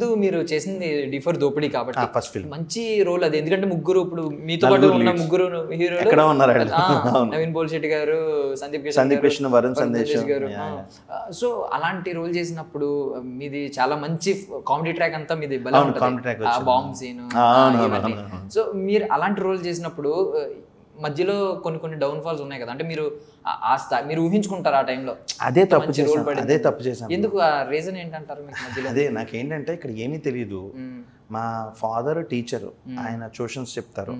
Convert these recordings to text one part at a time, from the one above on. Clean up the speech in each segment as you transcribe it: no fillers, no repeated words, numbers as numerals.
ముందు మీరు చేసింది D4 దోపిడీ కాబట్టి ఫస్ట్ ఫిల్మ్ మంచి రోల్ అది. ఎందుకంటే ముగ్గురు ఇప్పుడు మీతో పాటు ఉన్న ముగ్గురు హీరోలు ఎక్కడ ఉన్నారు నవీన్ పోల్శెట్టి గారు, సందీప్ కృష్ణ, వరుణ్ సందేశ్ గారు. సో అలాంటి రోల్ చేసినప్పుడు మీది చాలా మంచి కామెడీ ట్రాక్ అంతా మీది భలే ఉంటుంది, ఆ బాంబ్ సీన్. సో మీరు అలాంటి రోల్ చేసినప్పుడు మధ్యలో కొన్ని డౌన్ ఫాల్స్ ఉన్నాయి కదా, అంటే మీరు మీరు ఊహించుకుంటారు ఆ టైంలో అదే తప్పు చేశాను. ఎందుకు, ఆ రీజన్ ఏంటంటారు మీకు మధ్యలో? అదే నాకేంటంటే ఇక్కడ ఏమీ తెలియదు. మా ఫాదర్ టీచరు, ఆయన ట్యూషన్స్ చెప్తారు,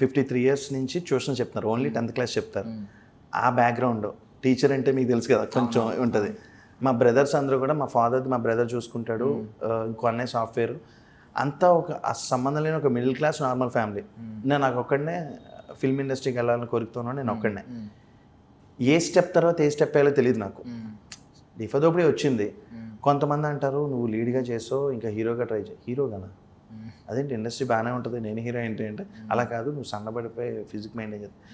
53 years నుంచి ట్యూషన్స్ చెప్తున్నారు, ఓన్లీ 10th క్లాస్ చెప్తారు. ఆ బ్యాక్గ్రౌండ్ టీచర్ అంటే మీకు తెలుసు కదా, కొంచెం ఉంటుంది. మా బ్రదర్స్ అందరూ కూడా, మా ఫాదర్ది మా బ్రదర్ చూసుకుంటాడు, ఇంకో అన్నయ్య సాఫ్ట్వేర్, అంతా ఒక సంబంధం లేని ఒక మిడిల్ క్లాస్ నార్మల్ ఫ్యామిలీ. నాకు ఒక్కడనే ఫిల్మ్ ఇండస్ట్రీకి వెళ్ళాలని కోరుకుతున్నాను, నేను ఒక్కడనే. ఏ స్టెప్ తర్వాత ఏ స్టెప్ వేయాలో తెలియదు నాకు. D4 దోపిడీ వచ్చింది. కొంతమంది అంటారు నువ్వు లీడ్గా చేసావు, ఇంకా హీరోగా ట్రై చేయి. హీరోగానా? అదేంటి ఇండస్ట్రీ బాగానే ఉంటుంది, నేను హీరో ఏంటి అంటే, అలా కాదు, నువ్వు సన్నబడిపోయి ఫిజిక్ మెయింటైన్ చేస్తావు.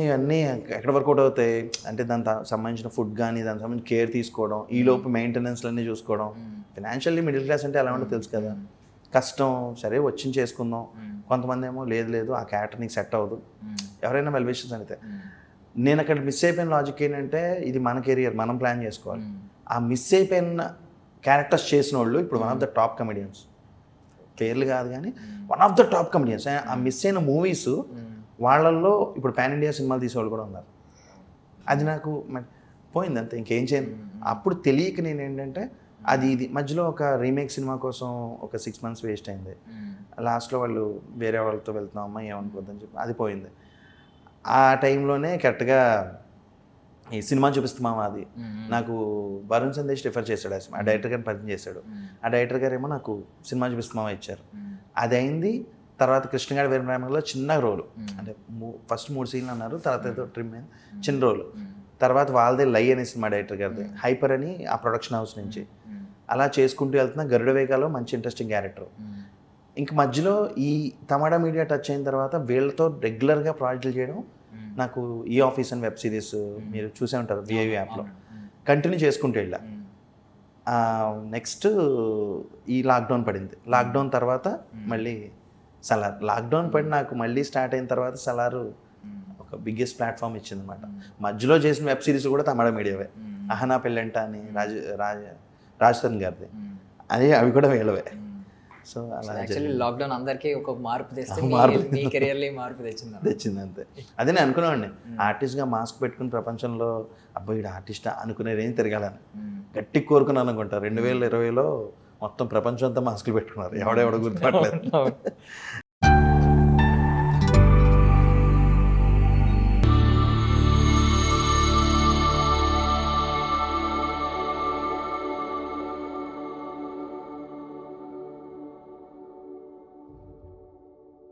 ఇవన్నీ ఎక్కడ వర్కౌట్ అవుతాయి అంటే, దానికి సంబంధించిన ఫుడ్ కానీ, దానికి సంబంధించిన కేర్ తీసుకోవడం, ఈ లోపు మెయింటెనెన్స్లన్నీ చూసుకోవడం. ఫినాన్షియల్లీ మిడిల్ క్లాస్ అంటే ఎలా ఉంటుందో తెలుసు కదా, కష్టం. సరే వచ్చి చేసుకుందాం. కొంతమంది ఏమో లేదు ఆ క్యారెక్టర్ నీకు సెట్ అవ్వదు, ఎవరైనా వెల్ విషెస్ అయితే. నేను అక్కడ మిస్ అయిపోయిన లాజిక్ ఏంటంటే, ఇది మన కెరియర్, మనం ప్లాన్ చేసుకోవాలి. ఆ మిస్ అయిపోయిన క్యారెక్టర్స్ చేసిన వాళ్ళు ఇప్పుడు one of the top comedians, పేర్లు కాదు కానీ one of the top comedians. ఆ మిస్ అయిన మూవీస్ వాళ్ళల్లో ఇప్పుడు పాన్ ఇండియా సినిమాలు తీసేవాళ్ళు కూడా ఉన్నారు. అది నాకు పోయింది అంతే, ఇంకేం చేయను. అప్పుడు తెలియక నేను ఏంటంటే, ఇది మధ్యలో ఒక రీమేక్ సినిమా కోసం ఒక 6 months వేస్ట్ అయింది. లాస్ట్లో వాళ్ళు వేరే వాళ్ళతో వెళ్తున్నాం, అమ్మ ఏమనుకోద్దని చెప్పి అది పోయింది. ఆ టైంలోనే కరెక్ట్గా ఈ సినిమా చూపిస్తున్నామా, అది నాకు వరుణ్ సందేశ్ రిఫర్ చేశాడు, ఆ డైరెక్టర్ గారిని పరిచయం చేశాడు. ఆ డైరెక్టర్ గారు ఏమో నాకు సినిమా చూపిస్తున్నామా ఇచ్చారు. అది అయింది. తర్వాత కృష్ణగాడి వీరబ్రహ్మణ్యంలో చిన్న రోలు, అంటే ఫస్ట్ 3 scenes అన్నారు, తర్వాత ఏదో ట్రిమ్ అయింది, చిన్న రోలు. తర్వాత వాళ్ళదే లై అనే సినిమా డైరెక్టర్ గారిది, హైపర్ అని, ఆ ప్రొడక్షన్ హౌస్ నుంచి. అలా చేసుకుంటూ వెళ్తున్నా గరుడ వేగాలో మంచి ఇంట్రెస్టింగ్ క్యారెక్టర్. ఇంక మధ్యలో ఈ తమాడా మీడియా టచ్ అయిన తర్వాత వీళ్ళతో రెగ్యులర్గా ప్రాజెక్టులు చేయడం, నాకు ఈ ఆఫీస్ అని వెబ్ సిరీస్ మీరు చూసే ఉంటారు VIV యాప్లో, కంటిన్యూ చేసుకుంటూ వెళ్ళా. నెక్స్ట్ ఈ లాక్డౌన్ పడింది. లాక్డౌన్ తర్వాత మళ్ళీ సలార్. లాక్డౌన్ పడి నాకు మళ్ళీ స్టార్ట్ అయిన తర్వాత సలారు ఒక బిగ్గెస్ట్ ప్లాట్ఫామ్ ఇచ్చింది అనమాట. మధ్యలో చేసిన వెబ్ సిరీస్ కూడా తమిళ మీడియావే, అహనా పెళ్ళంట అని రాజ్ తరుణ్ గారిది, అవి కూడా వేళవే. సో అలా యాక్చువల్లీ లాక్డౌన్ అందరికీ ఒక మార్పు తెచ్చింది, మీ కెరియర్లో మార్పు తెచ్చింది అంతే. అదే నేను అనుకునేవాడిని, ఆర్టిస్ట్గా మాస్క్ పెట్టుకుని ప్రపంచంలో అబ్బాయి ఆర్టిస్టా అనుకునే రేంజ్ తిరగాలని గట్టి కోరుకున్నాను అనుకుంటా. 2020లో మొత్తం ప్రపంచం అంతా మాస్కులు పెట్టుకున్నారు, ఎవడెవడ గుర్తుపట్టలేదు.